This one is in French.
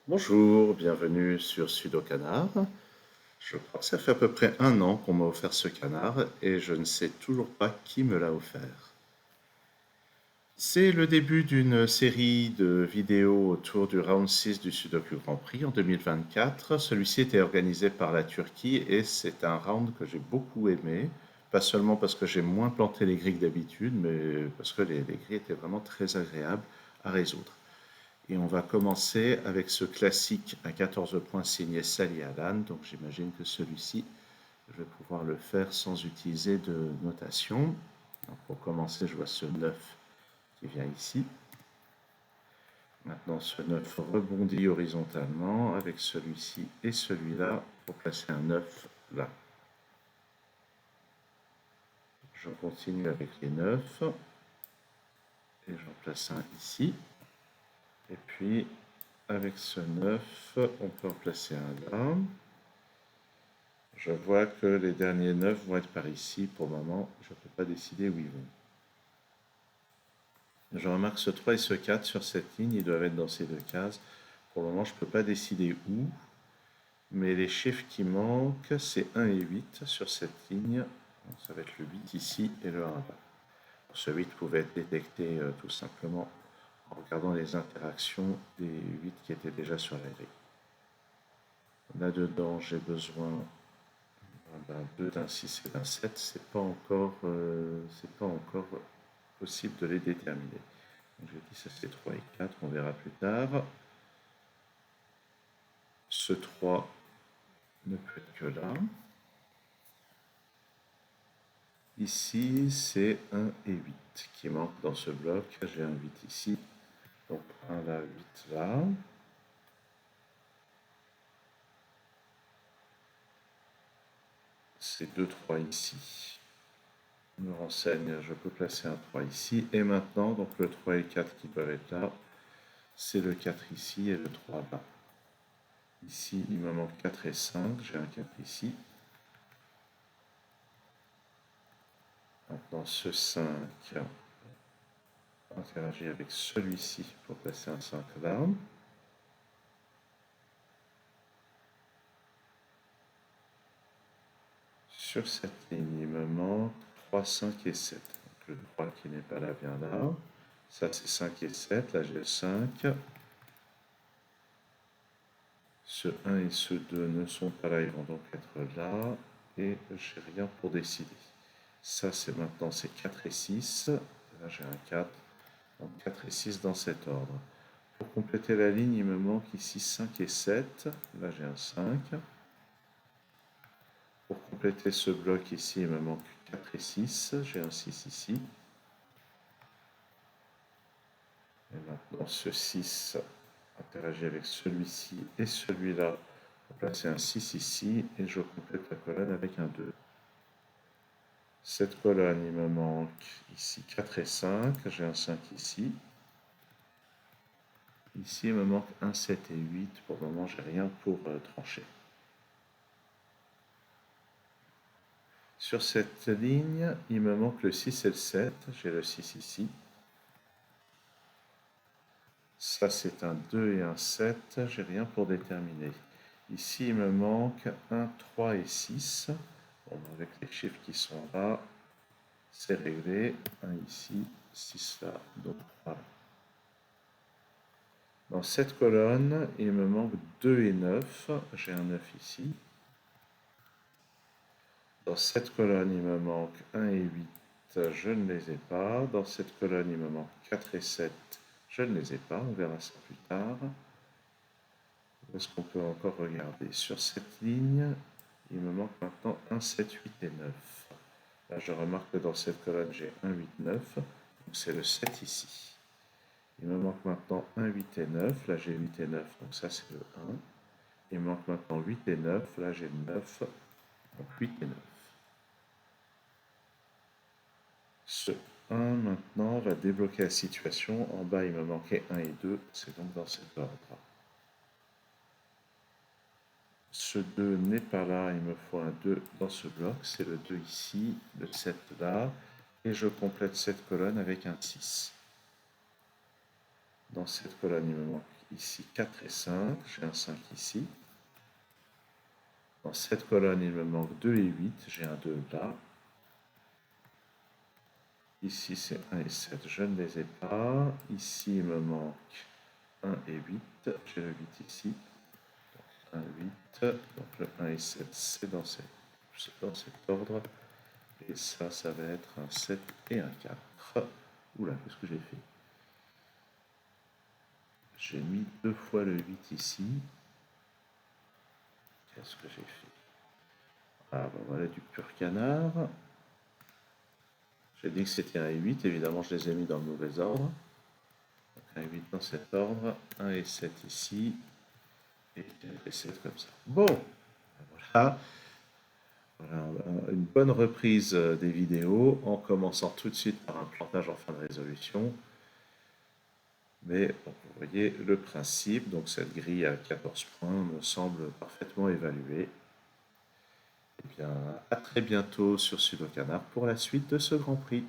Bonjour, bienvenue sur Sudo Canard. Je crois que ça fait à peu près un an qu'on m'a offert ce canard et je ne sais toujours pas qui me l'a offert. C'est le début d'une série de vidéos autour du Round 6 du Sudoku Grand Prix en 2024. Celui-ci était organisé par la Turquie et c'est un round que j'ai beaucoup aimé. Pas seulement parce que j'ai moins planté les grilles que d'habitude, mais parce que les grilles étaient vraiment très agréables à résoudre. Et on va commencer avec ce classique à 14 points signé Sally Alan. Donc j'imagine que celui-ci, je vais pouvoir le faire sans utiliser de notation. Donc pour commencer, je vois ce 9 qui vient ici. Maintenant, ce 9 rebondit horizontalement avec celui-ci et celui-là pour placer un 9 là. Je continue avec les 9 et j'en place un ici. Et puis, avec ce 9, on peut en placer un là. Je vois que les derniers 9 vont être par ici. Pour le moment, je ne peux pas décider où ils vont. Je remarque ce 3 et ce 4 sur cette ligne. Ils doivent être dans ces deux cases. Pour le moment, je ne peux pas décider où. Mais les chiffres qui manquent, c'est 1 et 8 sur cette ligne. Donc, ça va être le 8 ici et le 1 là. Ce 8 pouvait être détecté tout simplement en regardant les interactions des 8 qui étaient déjà sur la grille. Là-dedans, j'ai besoin d'un 2, d'un 6 et d'un 7, c'est pas encore possible de les déterminer. Donc j'ai dit ça c'est 3 et 4, on verra plus tard. Ce 3 ne peut être que là. Ici c'est 1 et 8 qui manquent dans ce bloc. J'ai un 8 ici, donc 1 là, 8 là. C'est 2, 3 ici. Je me renseigne, je peux placer un 3 ici. Et maintenant, donc le 3 et le 4 qui peuvent être là, c'est le 4 ici et le 3 là. Ici, il me manque 4 et 5. J'ai un 4 ici. Maintenant, ce 5 interagit avec celui-ci pour placer un 5 là. Sur cette ligne, il me manque 3, 5 et 7. Donc, le 3 qui n'est pas là vient là. Ça, c'est 5 et 7. Là, j'ai le 5. Ce 1 et ce 2 ne sont pas là, ils vont donc être là. Et j'ai rien pour décider. Ça, c'est maintenant, c'est 4 et 6. Là, j'ai un 4. Donc 4 et 6 dans cet ordre. Pour compléter la ligne, il me manque ici 5 et 7. Là, j'ai un 5. Pour compléter ce bloc ici, il me manque 4 et 6. J'ai un 6 ici. Et maintenant, ce 6 interagit avec celui-ci et celui-là pour placer un 6 ici. Et je complète la colonne avec un 2. Cette colonne, il me manque ici 4 et 5. J'ai un 5 ici. Ici, il me manque un 7 et 8. Pour le moment, j'ai rien pour trancher. Sur cette ligne, il me manque le 6 et le 7. J'ai le 6 ici. Ça, c'est un 2 et un 7. J'ai rien pour déterminer. Ici, il me manque un 3 et 6. Bon, avec les chiffres qui sont là, c'est réglé. 1 ici, 6 là, donc 3 là. Dans cette colonne, il me manque 2 et 9. J'ai un 9 ici. Dans cette colonne, il me manque 1 et 8. Je ne les ai pas. Dans cette colonne, il me manque 4 et 7. Je ne les ai pas. On verra ça plus tard. Est-ce qu'on peut encore regarder? Sur cette ligne, il me manque maintenant 1, 7, 8 et 9. Là, je remarque que dans cette colonne, j'ai 1, 8, 9. Donc c'est le 7 ici. Il me manque maintenant 1, 8 et 9. Là, j'ai 8 et 9. Donc ça, c'est le 1. Il me manque maintenant 8 et 9. Là, j'ai le 9. Donc 8 et 9. Ce 1 maintenant va débloquer la situation. En bas, il me manquait 1 et 2. C'est donc dans cet ordre. Ce 2 n'est pas là. Il me faut un 2 dans ce bloc. C'est le 2 ici, le 7 là. Et je complète cette colonne avec un 6. Dans cette colonne, il me manque Ici 4 et 5, j'ai un 5 ici. Dans cette colonne, il me manque 2 et 8, j'ai un 2 là. Ici, c'est 1 et 7, je ne les ai pas. Ici, il me manque 1 et 8, j'ai le 8 ici. 1, 8, donc le 1 et 7, c'est dans cet ordre. Et ça va être un 7 et un 4. Oula, qu'est-ce que j'ai fait? J'ai mis 2 fois le 8 ici. Qu'est-ce que j'ai fait? Ah, ben voilà du pur canard. J'ai dit que c'était un et 8, évidemment je les ai mis dans le mauvais ordre. Donc un et 8 dans cet ordre, 1 et 7 ici, et 4 et 7 comme ça. Bon, voilà. Voilà, une bonne reprise des vidéos en commençant tout de suite par un plantage en fin de résolution. Mais bon, vous voyez le principe, donc cette grille à 14 points me semble parfaitement évaluée. Eh bien, à très bientôt sur Sudokanar pour la suite de ce Grand Prix.